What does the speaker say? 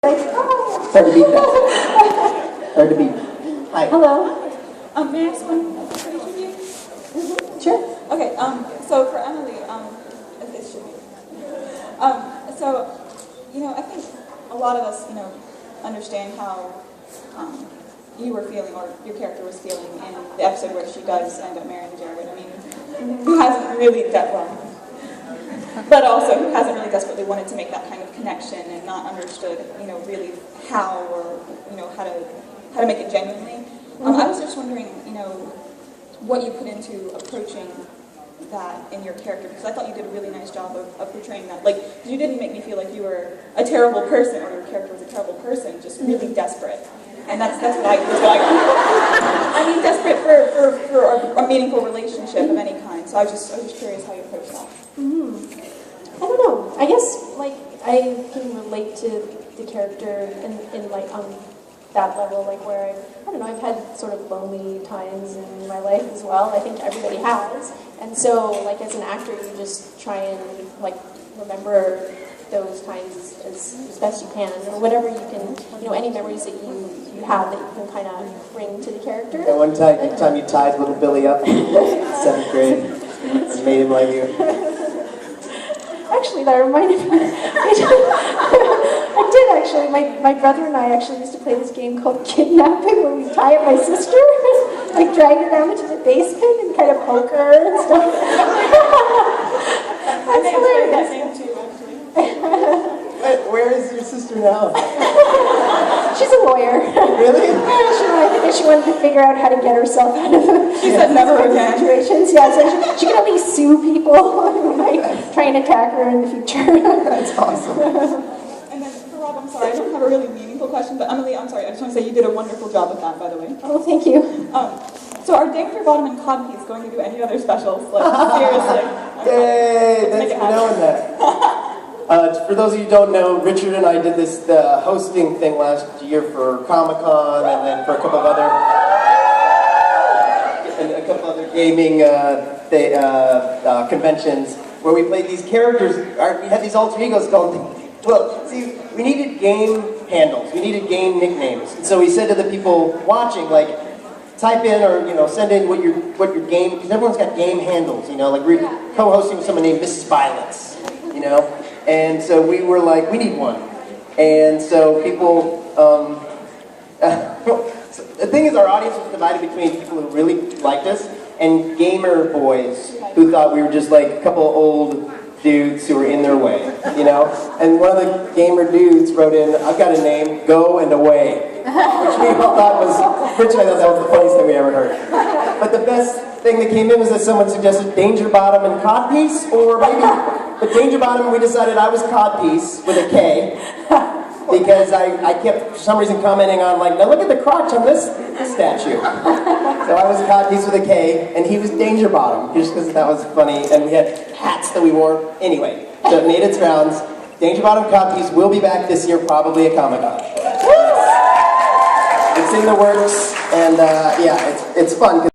Hard to beat that. Hard to beat. Hi. Hello. May I ask one question of you? Sure. Okay, so for Emily, it should be. So, I think a lot of us, understand how you were feeling, or your character was feeling in the episode where she does end up marrying Jared. I mean, who hasn't really but also who hasn't really desperately wanted to make that kind of connection and not understood, really how, or, how to make it genuinely. I was just wondering, what you put into approaching that in your character, because I thought you did a really nice job of portraying that. Like, you didn't make me feel like you were a terrible person, or your character was a terrible person, just really desperate. And that's what I I mean, desperate for a meaningful relationship of any kind. So I was just curious how you approach that. I don't know. I guess, I can relate to the character in on that level, where I've had sort of lonely times in my life as well. I think everybody has. And so, as an actor, you just try and, remember those times as best you can, or whatever you can, any memories that you have that you can kind of bring to the character. And one time you tied little Billy up in 7th grade and made him like you. Actually, that reminded me. I did actually. My brother and I actually used to play this game called Kidnapping, where we tie up my sister, drag her down into the basement and kind of poke her and stuff. That's hilarious. Where is your sister now? She's a lawyer. Really? I think she wanted to figure out how to get herself out of She said never again. situations. Yeah, so she can at least sue people who might try and attack her in the future. That's awesome. And then for Rob, I'm sorry, I don't have a really meaningful question, but Emily, I'm sorry, I just want to say you did a wonderful job with that, by the way. Oh, thank you. So are Dangerbottom and Kodpiece going to do any other specials? Seriously. Yay! Thanks for knowing that. For those of you who don't know, Richard and I did this hosting thing last year for Comic-Con, and then for a couple of other gaming conventions, where we played these characters. We had these alter egos called. Well, see, we needed game handles. We needed game nicknames, and so we said to the people watching, type in or send in what your game, because everyone's got game handles. We're co-hosting with someone named Mrs. Violence. And so we were like, we need one. And so people, the thing is, our audience was divided between people who really liked us and gamer boys who thought we were just a couple old dudes who were in their way, And one of the gamer dudes wrote in, I've got a name, Go and Away, which we all thought was, Rich and I thought that was the funniest thing we ever heard. But the best thing that came in was that someone suggested Dangerbottom and Kodpiece, or maybe... But Dangerbottom, we decided I was Kodpiece with a K, because I kept, for some reason, commenting on, now look at the crotch on this statue. So I was Kodpiece with a K, and he was Dangerbottom, just because that was funny, and we had hats that we wore. Anyway, so it made its rounds. Dangerbottom Kodpiece will be back this year, probably at Comic-Con. It's in the works, and yeah, it's fun.